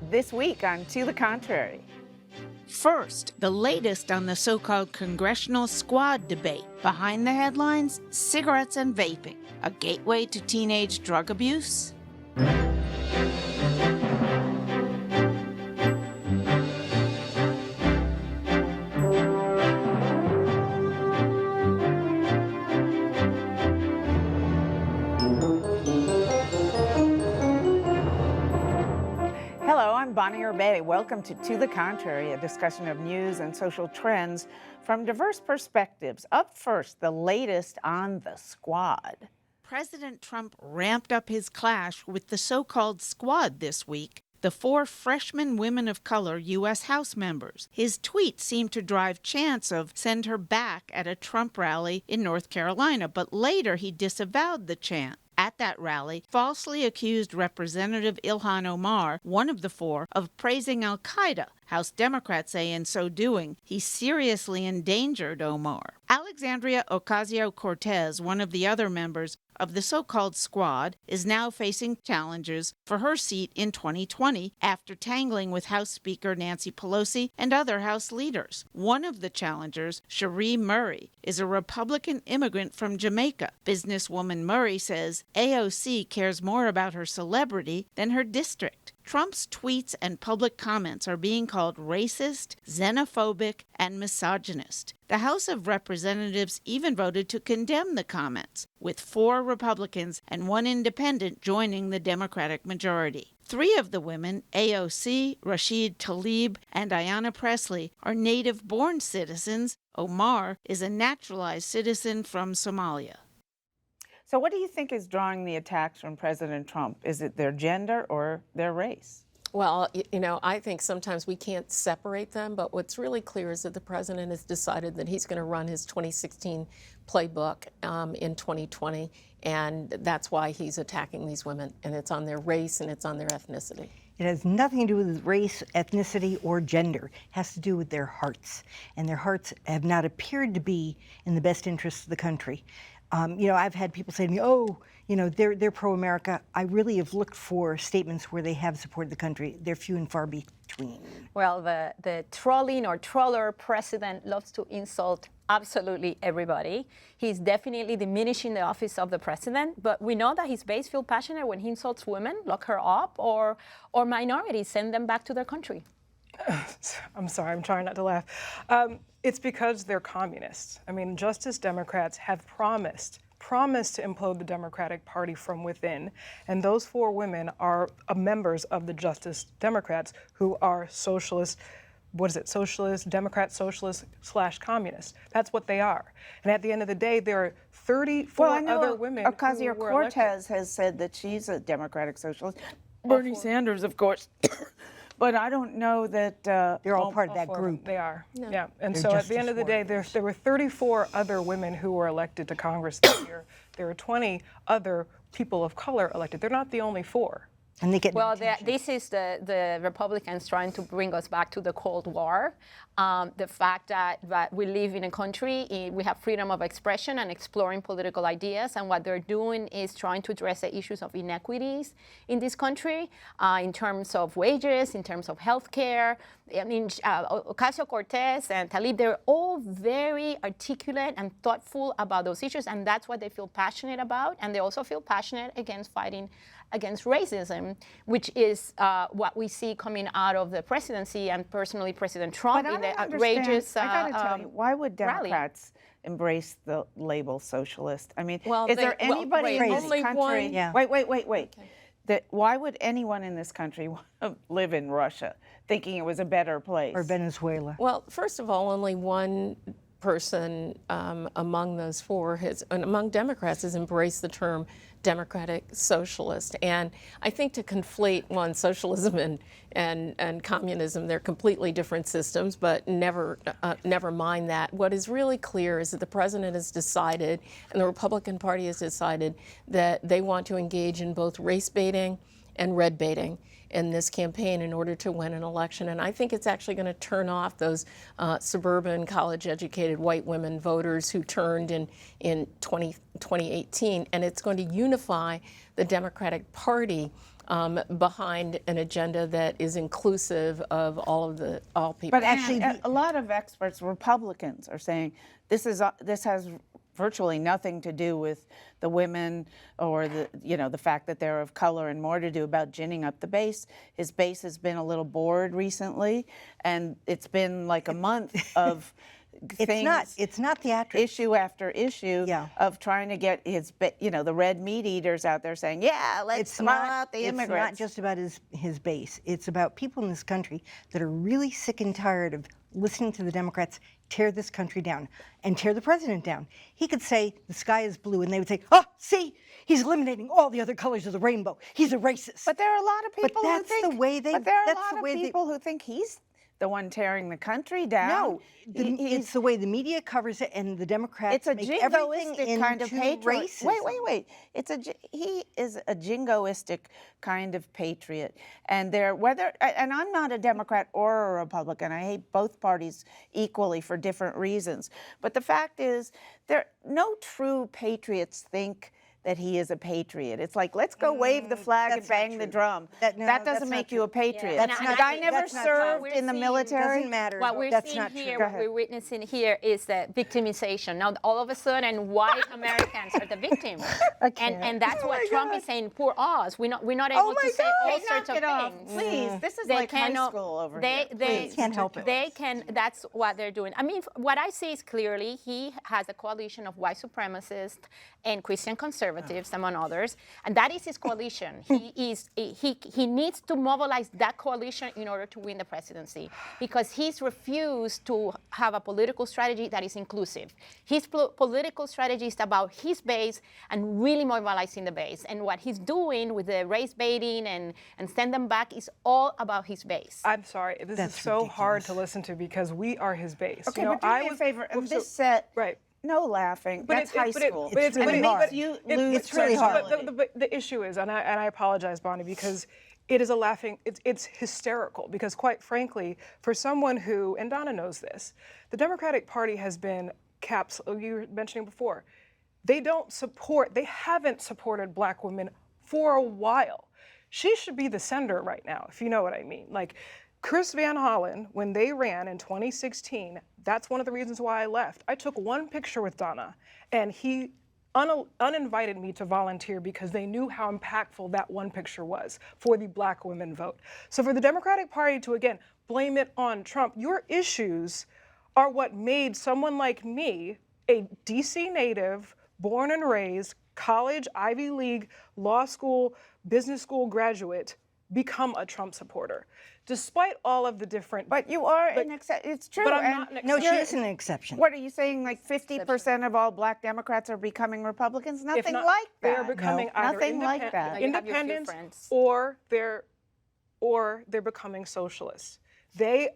This week on To the Contrary. First, the latest on the so-called congressional squad debate. Behind the headlines, cigarettes and vaping, a gateway to teenage drug abuse? Welcome to the Contrary, a discussion of news and social trends from diverse perspectives. Up first, the latest on the squad. President Trump ramped up his clash with the so-called squad this week, the 4 freshman women of color U.S. House members. His tweet seemed to drive chants of send her back at a Trump rally in North Carolina, but later he disavowed the chant. At that rally, falsely accused Representative Ilhan Omar, one of the 4, of praising al-Qaeda. House Democrats say in so doing, he seriously endangered Omar. Alexandria Ocasio-Cortez, one of the other members of the so-called squad, is now facing challenges for her seat in 2020 after tangling with House Speaker Nancy Pelosi and other House leaders. One of the challengers, Cherie Murray, is a Republican immigrant from Jamaica. Businesswoman Murray says AOC cares more about her celebrity than her district. Trump's tweets and public comments are being called racist, xenophobic, and misogynist. The House of Representatives even voted to condemn the comments, with 4 Republicans and 1 independent joining the Democratic majority. 3 of the women, AOC, Rashid Tlaib, and Ayanna Pressley, are native-born citizens. Omar is a naturalized citizen from Somalia. So what do you think is drawing the attacks from President Trump? Is it their gender or their race? Well, you know, I think sometimes we can't separate them, but what's really clear is that the president has decided that he's going to run his 2016 playbook in 2020, and that's why he's attacking these women, and it's on their race and it's on their ethnicity. It has nothing to do with race, ethnicity, or gender. It has to do with their hearts, and their hearts have not appeared to be in the best interests of the country. You know, I've had people say to me, oh, you know, they're pro-America. I really have looked for statements where they have supported the country. They're few and far between. Well, the trolling or troller president loves to insult absolutely everybody. He's definitely diminishing the office of the president, but we know that his base feel passionate when he insults women, lock her up, or minorities, send them back to their country. I'm sorry, I'm trying not to laugh. It's because they're communists. I mean, Justice Democrats have promised to implode the Democratic Party from within, and those 4 women are members of the Justice Democrats who are socialist, Democrat socialist / communist. That's what they are. And at the end of the day, there are 34 other women who were elected. Ocasio-Cortez has said that she's a Democratic socialist. Bernie Sanders, of course. But I don't know that they're all part of that group. They are, no. Yeah. And they're so at the end of the day, there were 34 other women who were elected to Congress this year. There are 20 other people of color elected. They're not the only 4. And they get well, this is the Republicans trying to bring us back to the Cold War. The fact that we live in a country, we have freedom of expression and exploring political ideas, and what they're doing is trying to address the issues of inequities in this country, in terms of wages, in terms of health care. I mean, Ocasio-Cortez and Tlaib, they're all very articulate and thoughtful about those issues, and that's what they feel passionate about, and they also feel passionate against fighting against racism, which is what we see coming out of the presidency and personally President Trump in the outrageous I got to tell you, why would Democrats embrace the label socialist? I mean, is there anybody in this country? Yeah. Wait. Okay. Why would anyone in this country want to live in Russia, thinking it was a better place? Or Venezuela. Well, first of all, only one person among those 4 and among Democrats has embraced the term democratic socialist. And I think to conflate socialism and communism, they're completely different systems, but never mind that. What is really clear is that the president has decided, and the Republican Party has decided, that they want to engage in both race baiting and red baiting in this campaign in order to win an election. And I think it's actually going to turn off those suburban, college-educated white women voters who turned in 2018, and it's going to unify the Democratic Party behind an agenda that is inclusive of all people. But actually, a lot of experts, Republicans, are saying this has virtually nothing to do with the women or the fact that they're of color, and more to do about ginning up the base. His base has been a little bored recently, and it's been like a month of things. It's not theatrics. Issue after issue of trying to get the red meat eaters out there saying, yeah, let's throw out the immigrants. It's not just about his base. It's about people in this country that are really sick and tired of listening to the Democrats tear this country down and tear the president down. He could say the sky is blue, and they would say, oh, see, he's eliminating all the other colors of the rainbow. He's a racist. But there are a lot of people who think he's the one tearing the country down. No, it's the way the media covers it, and the Democrats make everything into kind of patriot. racism. Wait. He is a jingoistic kind of patriot, and and I'm not a Democrat or a Republican. I hate both parties equally for different reasons. But the fact is, no true patriots think that he is a patriot. It's like, let's go wave the flag and bang the drum. That doesn't make you a patriot. Yeah. The guy never served in the military. Doesn't matter. What we're seeing here, what we're witnessing here is the victimization. Now, all of a sudden, white Americans are the victims. And that's what Trump is saying, poor us. We're not able to say all sorts of things. Please, this is like high school over here. They can't help it. That's what they're doing. I mean, what I see is clearly he has a coalition of white supremacists and Christian conservatives, among others, and that is his coalition. He needs to mobilize that coalition in order to win the presidency, because he's refused to have a political strategy that is inclusive. His political strategy is about his base and really mobilizing the base. And what he's doing with the race baiting and send them back is all about his base. I'm sorry, this is so hard to listen to because we are his base. Okay, but do me a favor. This set. Right. No laughing. That's high school. It's really hard. It's really hard. But the issue is, and I apologize, Bonnie, because it is it's hysterical, because quite frankly, for someone who, and Donna knows this, the Democratic Party has been you were mentioning before, they haven't supported black women for a while. She should be the senator right now, if you know what I mean. Like, Chris Van Hollen, when they ran in 2016, that's one of the reasons why I left. I took one picture with Donna, and he uninvited me to volunteer because they knew how impactful that one picture was for the black women vote. So for the Democratic Party to, again, blame it on Trump, your issues are what made someone like me, a DC native, born and raised, college, Ivy League, law school, business school graduate, become a Trump supporter. Despite all of the different... But you are an exception. It's true. But I'm not an exception. No, she isn't an exception. What are you saying, like 50% of all black Democrats are becoming Republicans? Nothing like that. They are becoming either nothing like that. independents or they're becoming socialists.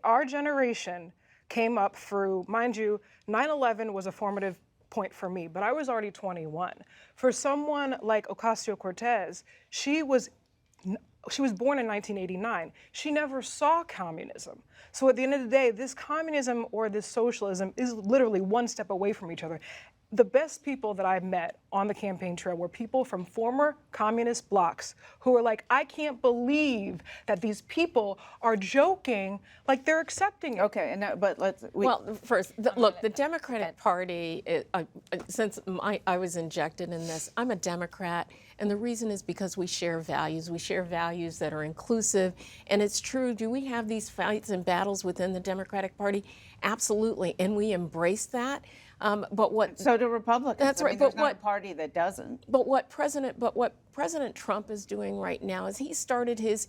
Our generation came up through, mind you, 9/11 was a formative point for me, but I was already 21. For someone like Ocasio-Cortez, she was born in 1989. She never saw communism. So at the end of the day, this communism or this socialism is literally one step away from each other. The best people that I've met on the campaign trail were people from former communist blocs who were like, I can't believe that these people are joking, like they're accepting it. Okay, but let's... First, look, the Democratic Party, since I was injected in this, I'm a Democrat, and the reason is because we share values. We share values that are inclusive, and it's true, do we have these fights and battles within the Democratic Party? Absolutely, and we embrace that. So do Republicans. That's right. There's not a party that doesn't. But what President Trump is doing right now is he started his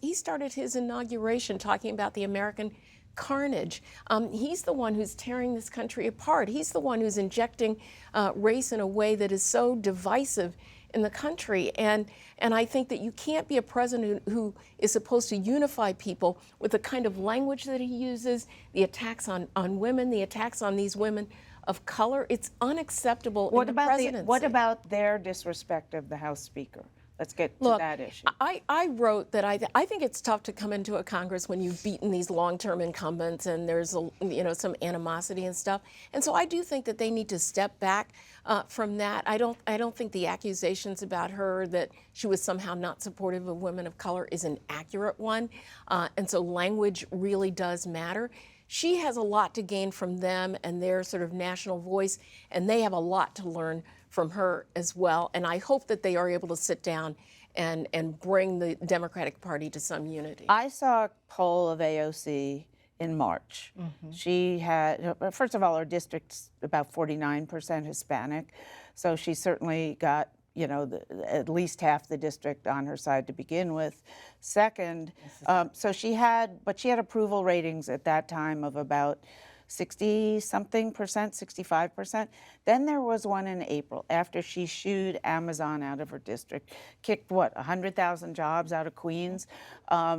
inauguration talking about the American carnage. He's the one who's tearing this country apart. He's the one who's injecting race in a way that is so divisive in the country. And I think that you can't be a president who is supposed to unify people with the kind of language that he uses, the attacks on women, the attacks on these women of color. It's unacceptable in the presidency. What about their disrespect of the House Speaker? Let's get to Look, that issue. I wrote that I think it's tough to come into a Congress when you've beaten these long-term incumbents and there's some animosity and stuff. And so I do think that they need to step back from that. I don't think the accusations about her that she was somehow not supportive of women of color is an accurate one. And so language really does matter. She has a lot to gain from them and their sort of national voice, and they have a lot to learn from her as well. And I hope that they are able to sit down and bring the Democratic Party to some unity. I saw a poll of AOC in March. She had, first of all, her district's about 49% Hispanic, so she certainly got, at least half the district on her side to begin with. Second, so she had approval ratings at that time of about 60-something percent, 65%. Then there was one in April after she shooed Amazon out of her district, kicked 100,000 jobs out of Queens.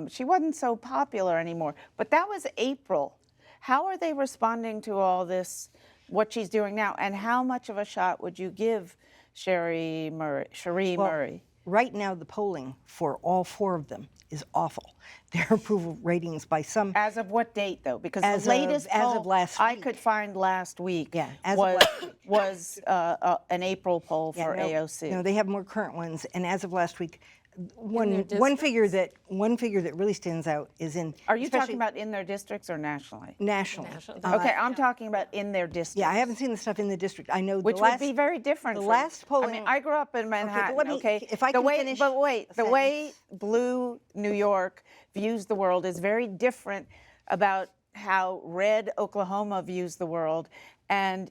She wasn't so popular anymore, but that was April. How are they responding to all this, what she's doing now, and how much of a shot would you give Cherie Murray? Right now, the polling for all four of them is awful. Their approval ratings by some... As of what date, though? Because as the latest as poll of last I week. could find last week was an April poll for AOC. No, they have more current ones, and as of last week, one figure that really stands out is in... Are you talking especially about in their districts or nationally? nationally? Okay, I'm talking about in their districts. Yeah, I haven't seen the stuff in the district. I know Which the last, would be very different. The last polling... I mean, I grew up in Manhattan, but let me, if I can finish But wait, a the way blue New York views the world is very different about how red Oklahoma views the world. And,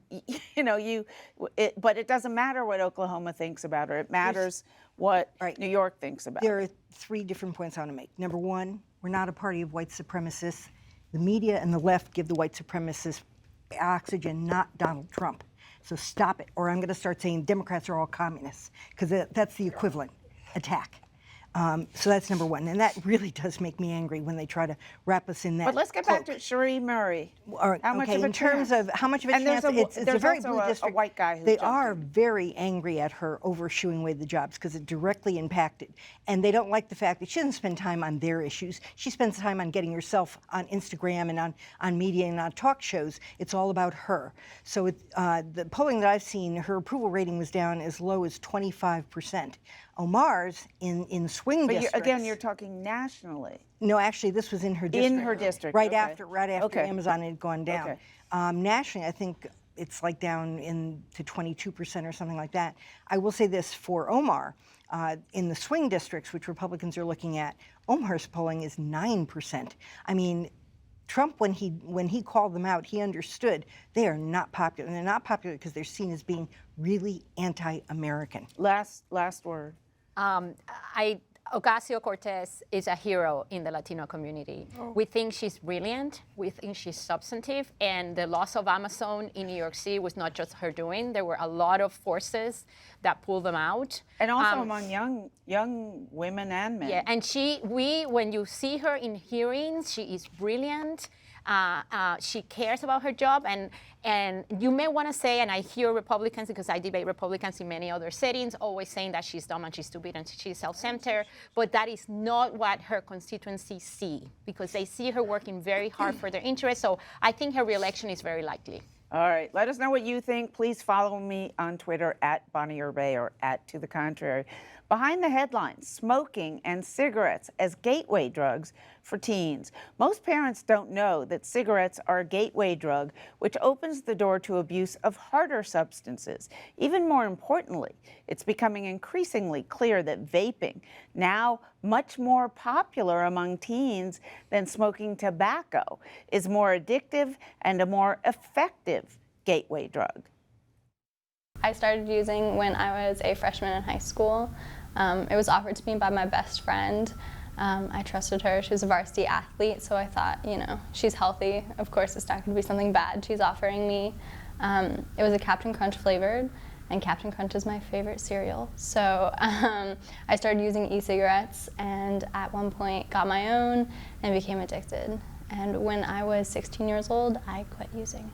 but it doesn't matter what Oklahoma thinks about her. It matters what New York thinks about her. There are three different points I want to make. Number one, we're not a party of white supremacists. The media and the left give the white supremacists oxygen, not Donald Trump. So stop it, or I'm going to start saying Democrats are all communists, because that's the equivalent attack. So that's number one, and that really does make me angry when they try to wrap us in that. But let's get back to Cherie Murray. All right, How much of a in terms chance? of how much of a And chance, it's a very also blue a district. white guy who they jumped are in. very angry at her over shooing away the jobs because it directly impacted, and they don't like the fact that she doesn't spend time on their issues. She spends time on getting herself on Instagram and on media and on talk shows. It's all about her. So the polling that I've seen, her approval rating was down as low as 25%. Omar's in swing districts. Again, you're talking nationally. No, actually, this was in her district. In her district, right okay. after Amazon had gone down. Okay. Nationally, I think it's like down to 22% or something like that. I will say this for Omar, in the swing districts, which Republicans are looking at, Omar's polling is 9%. I mean, Trump, when he called them out, he understood they are not popular, and they're not popular because they're seen as being really anti-American. Last word. Ocasio-Cortez is a hero in the Latino community. We think she's brilliant, we think she's substantive, and the loss of Amazon in New York City was not just her doing. There were a lot of forces that pulled them out. And also among young women and men. Yeah, and when you see her in hearings, she is brilliant. She cares about her job, and you may want to say, and I hear Republicans, because I debate Republicans in many other settings, always saying that she's dumb and she's stupid and she's self-centered, but that is not what her constituency see, because they see her working very hard for their interests. So I think her reelection is very likely. All right, let us know what you think. Please follow me on Twitter @BonnieUrbay or @ToTheContrary. Behind the headlines, smoking and cigarettes as gateway drugs for teens. Most parents don't know that cigarettes are a gateway drug, which opens the door to abuse of harder substances. Even more importantly, it's becoming increasingly clear that vaping, now much more popular among teens than smoking tobacco, is more addictive and a more effective gateway drug. I started using when I was a freshman in high school. It was offered to me by my best friend. I trusted her. She was a varsity athlete, so I thought, she's healthy. Of course, it's not going to be something bad she's offering me. It was a Captain Crunch flavored, and Captain Crunch is my favorite cereal. So I started using e-cigarettes, and at one point got my own and became addicted. And when I was 16 years old, I quit using.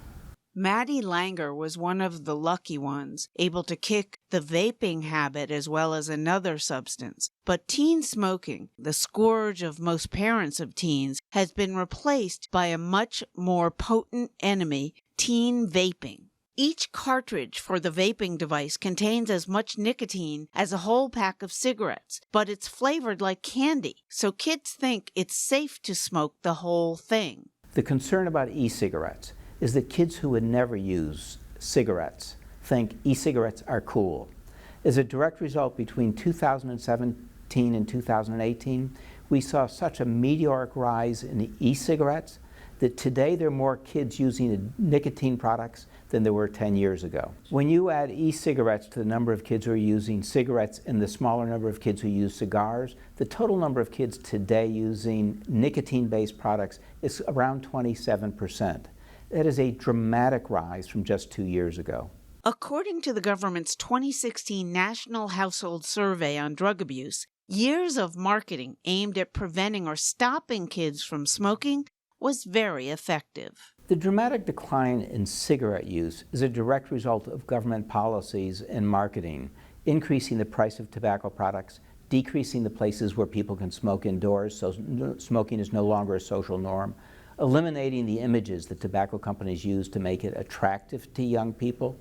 Maddie Langer was one of the lucky ones, able to kick the vaping habit as well as another substance. But teen smoking, the scourge of most parents of teens, has been replaced by a much more potent enemy, teen vaping. Each cartridge for the vaping device contains as much nicotine as a whole pack of cigarettes, but it's flavored like candy, so kids think it's safe to smoke the whole thing. The concern about e-cigarettes is that kids who would never use cigarettes think e-cigarettes are cool. As a direct result, between 2017 and 2018, we saw such a meteoric rise in e-cigarettes that today there are more kids using nicotine products than there were 10 years ago. When you add e-cigarettes to the number of kids who are using cigarettes and the smaller number of kids who use cigars, the total number of kids today using nicotine-based products is around 27%. That is a dramatic rise from just 2 years ago. According to the government's 2016 National Household Survey on Drug Abuse, years of marketing aimed at preventing or stopping kids from smoking was very effective. The dramatic decline in cigarette use is a direct result of government policies and marketing, increasing the price of tobacco products, decreasing the places where people can smoke indoors, so smoking is no longer a social norm, eliminating the images that tobacco companies use to make it attractive to young people,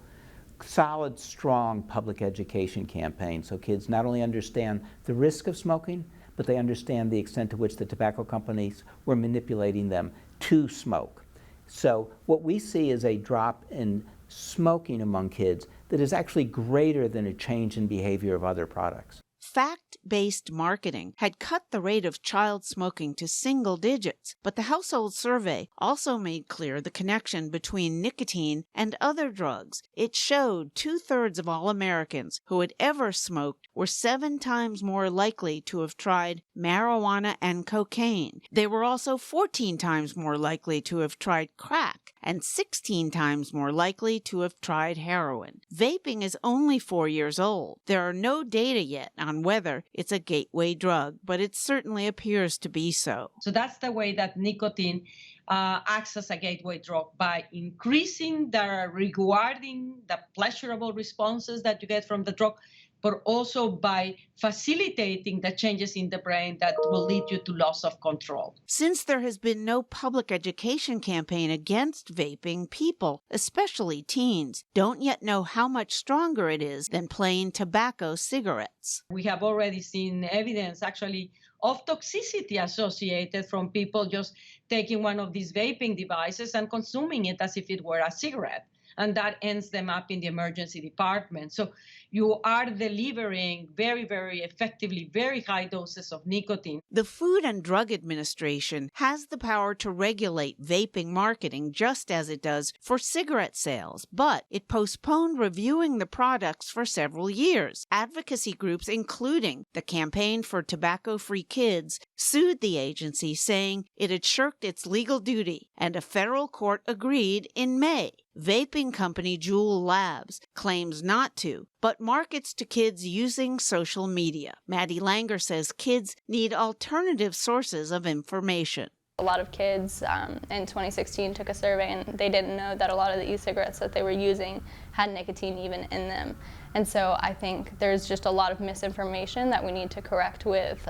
solid, strong public education campaigns so kids not only understand the risk of smoking, but they understand the extent to which the tobacco companies were manipulating them to smoke. So what we see is a drop in smoking among kids that is actually greater than a change in behavior of other products. Fact-based marketing had cut the rate of child smoking to single digits, but the household survey also made clear the connection between nicotine and other drugs. It showed 2/3 of all Americans who had ever smoked were 7 times more likely to have tried marijuana and cocaine. They were also 14 times more likely to have tried crack and 16 times more likely to have tried heroin. Vaping is only 4 years old. There are no data yet on whether it's a gateway drug, but it certainly appears to be so. So that's the way that nicotine acts as a gateway drug, by increasing the rewarding, the pleasurable responses that you get from the drug, but also by facilitating the changes in the brain that will lead you to loss of control. Since there has been no public education campaign against vaping, people, especially teens, don't yet know how much stronger it is than plain tobacco cigarettes. We have already seen evidence, actually, of toxicity associated from people just taking one of these vaping devices and consuming it as if it were a cigarette. And that ends them up in the emergency department. So you are delivering very, very effectively very high doses of nicotine. The Food and Drug Administration has the power to regulate vaping marketing just as it does for cigarette sales, but it postponed reviewing the products for several years. Advocacy groups, including the Campaign for Tobacco-Free Kids, sued the agency, saying it had shirked its legal duty, and a federal court agreed in May. Vaping company JUUL Labs claims not to, but markets to kids using social media. Maddie Langer says kids need alternative sources of information. A lot of kids in 2016 took a survey and they didn't know that a lot of the e-cigarettes that they were using had nicotine even in them. And so I think there's just a lot of misinformation that we need to correct with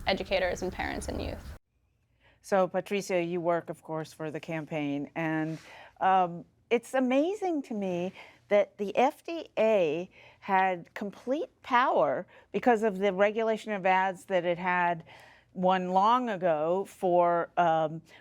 educators and parents and youth. So Patricia, you work, of course, for the campaign, and it's amazing to me that the FDA had complete power because of the regulation of ads that it had one long ago for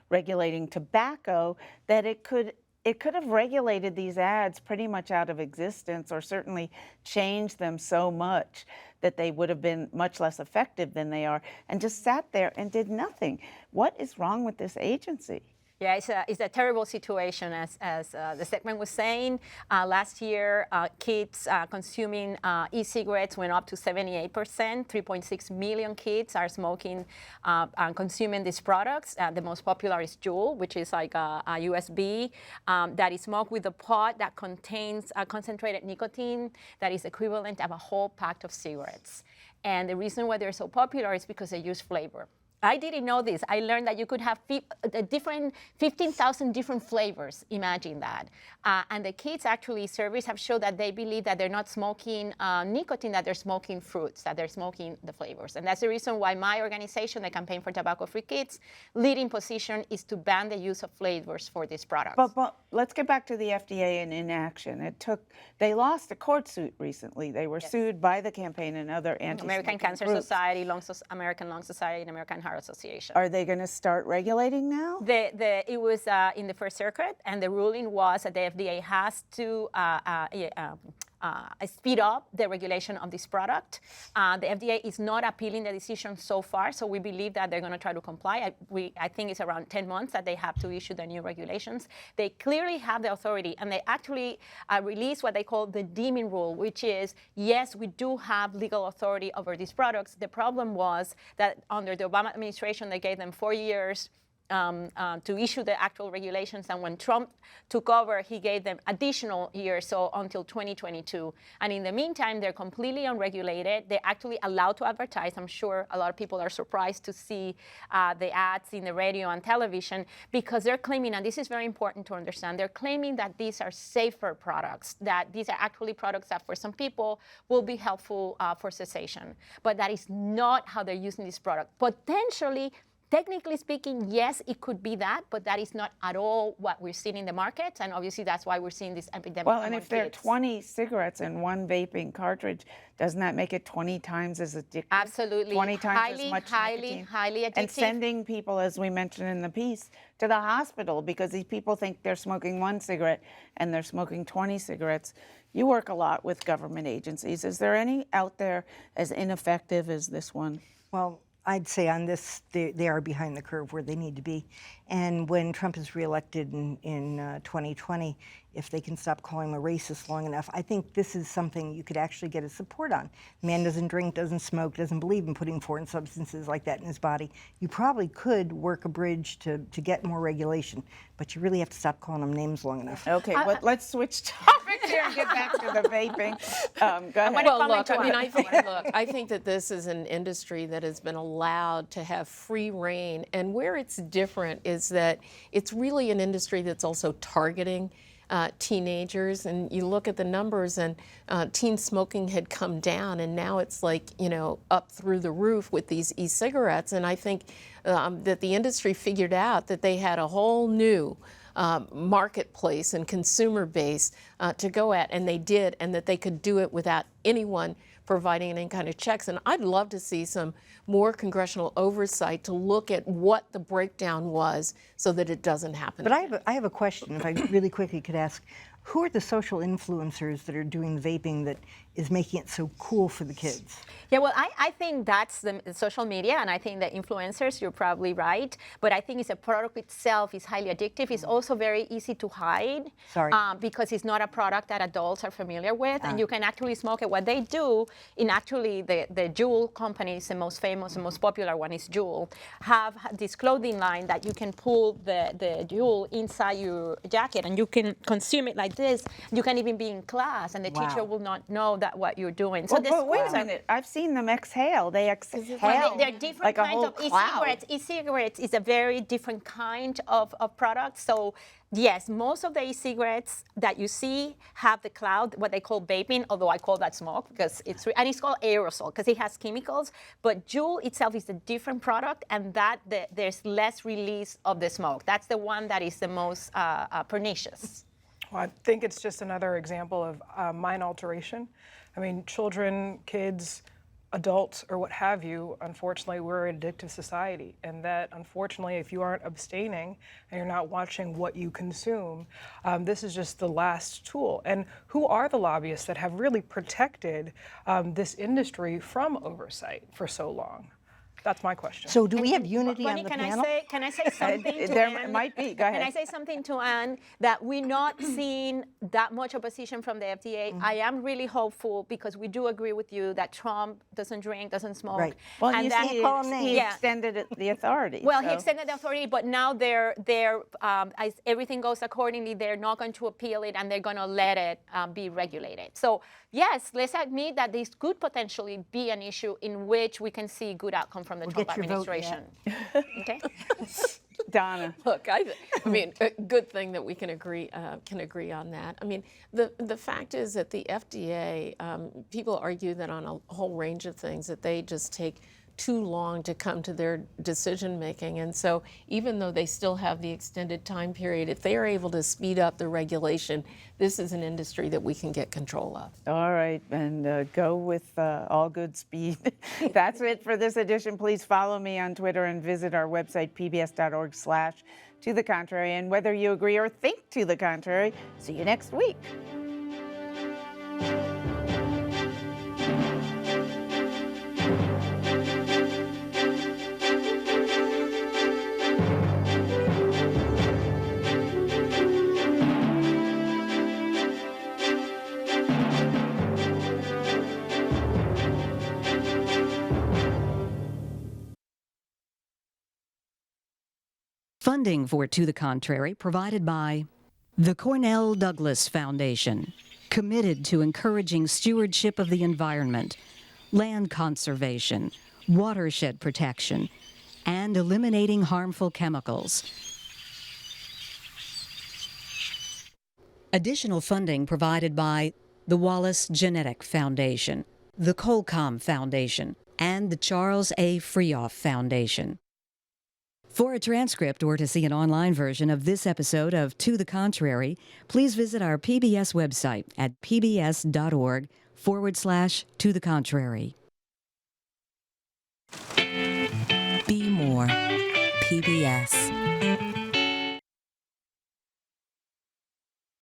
regulating tobacco, that it could have regulated these ads pretty much out of existence, or certainly changed them so much that they would have been much less effective than they are, and just sat there and did nothing. What is wrong with this agency? Yeah, it's a terrible situation, as the segment was saying. Last year, kids consuming e-cigarettes went up to 78%. 3.6 million kids are smoking and consuming these products. The most popular is JUUL, which is like a USB that is smoked with a pod that contains concentrated nicotine that is equivalent of a whole pack of cigarettes. And the reason why they're so popular is because they use flavor. I didn't know this. I learned that you could have 15,000 different flavors. Imagine that. And the kids actually, surveys have showed that they believe that they're not smoking nicotine, that they're smoking fruits, that they're smoking the flavors. And that's the reason why my organization, the Campaign for Tobacco-Free Kids, leading position is to ban the use of flavors for these products. But let's get back to the FDA and inaction. They lost a court suit recently. They were sued by the campaign and other anti-smoking American Cancer groups. Society, American Lung Society, and American Heart Association. Are they going to start regulating now? It was in the First Circuit, and the ruling was that the FDA has to speed up the regulation of this product. The FDA is not appealing the decision so far, so we believe that they're going to try to comply. I think it's around 10 months that they have to issue the new regulations. They clearly have the authority, and they actually released what they call the deeming rule, which is, yes, we do have legal authority over these products. The problem was that under the Obama administration, they gave them 4 years to issue the actual regulations, and when Trump took over, he gave them additional years, so until 2022. And in the meantime, they're completely unregulated. They're actually allowed to advertise. I'm sure a lot of people are surprised to see the ads in the radio and television, because they're claiming, and this is very important to understand, they're claiming that these are safer products, that these are actually products that for some people will be helpful for cessation. But that is not how they're using this product. Potentially, technically speaking, yes, it could be that, but that is not at all what we're seeing in the market, and obviously that's why we're seeing this epidemic. Well, and if there are 20 cigarettes in one vaping cartridge, doesn't that make it 20 times as addictive? Absolutely. 20 times as much nicotine? Highly addictive. And sending people, as we mentioned in the piece, to the hospital because these people think they're smoking one cigarette and they're smoking 20 cigarettes. You work a lot with government agencies. Is there any out there as ineffective as this one? Well, I'd say on this, they are behind the curve where they need to be. And when Trump is reelected in 2020, if they can stop calling him a racist long enough, I think this is something you could actually get his support on. The man doesn't drink, doesn't smoke, doesn't believe in putting foreign substances like that in his body. You probably could work a bridge to get more regulation, but you really have to stop calling him names long enough. Okay, let's switch topics here and get back to the vaping. Go ahead. Well, look, I think that this is an industry that has been allowed to have free reign, and where it's different is that it's really an industry that's also targeting teenagers, and you look at the numbers, and teen smoking had come down, and now it's like, up through the roof with these e-cigarettes. And I think that the industry figured out that they had a whole new marketplace and consumer base to go at, and they did, and that they could do it without anyone providing any kind of checks. And I'd love to see some more congressional oversight to look at what the breakdown was so that it doesn't happen. But I have a question, if I really quickly could ask. Who are the social influencers that are doing the vaping that is making it so cool for the kids? Yeah, well, I think that's the social media, and I think the influencers, you're probably right, but I think it's a product itself is highly addictive. It's also very easy to hide. Sorry. Because it's not a product that adults are familiar with, and you can actually smoke it. What they do, in actually the JUUL company is the most famous and most popular one is JUUL, have this clothing line that you can pull the JUUL inside your jacket, and you can consume it like this. You can even be in class, and the teacher will not know that what you're doing. So but wait a minute, I've seen them exhale. They exhale they're different like kinds of e-cigarettes. E-cigarettes is a very different kind of product. So yes, most of the e-cigarettes that you see have the cloud, what they call vaping, although I call that smoke because it's called aerosol because it has chemicals. But JUUL itself is a different product, and there's less release of the smoke. That's the one that is the most pernicious. Well, I think it's just another example of mind alteration. I mean, children, kids, adults, or what have you, unfortunately, we're an addictive society. And that, unfortunately, if you aren't abstaining and you're not watching what you consume, this is just the last tool. And who are the lobbyists that have really protected this industry from oversight for so long? That's my question. So do we have unity on the panel? Can I say something to There Ann? might be. Go ahead. Can I say something to Ann that we're not seeing that much opposition from the FDA? I am really hopeful because we do agree with you that Trump doesn't drink, doesn't smoke. Right. Well, and you that see, he extended the authority. Well, so. he extended the authority, but now as everything goes accordingly, they're not going to appeal it, and they're going to let it be regulated. So yes, let's admit that this could potentially be an issue in which we can see good outcome from from the We'll Trump get your vote administration. Okay. Donna. Look, I mean, a good thing that we can agree on that. I mean, the fact is that the FDA, people argue that on a whole range of things that they just take too long to come to their decision making. And so even though they still have the extended time period, if they are able to speed up the regulation, this is an industry that we can get control of. All right, and go with all good speed. That's it for this edition. Please follow me on Twitter and visit our website, pbs.org/to-the-contrary. And whether you agree or think to the contrary, see you next week. Funding for To the Contrary provided by the Cornell Douglas Foundation, committed to encouraging stewardship of the environment, land conservation, watershed protection, and eliminating harmful chemicals. Additional funding provided by the Wallace Genetic Foundation, the Colcom Foundation, and the Charles A. Freoff Foundation. For a transcript or to see an online version of this episode of To the Contrary, please visit our PBS website at pbs.org/To the Contrary. Be more. PBS.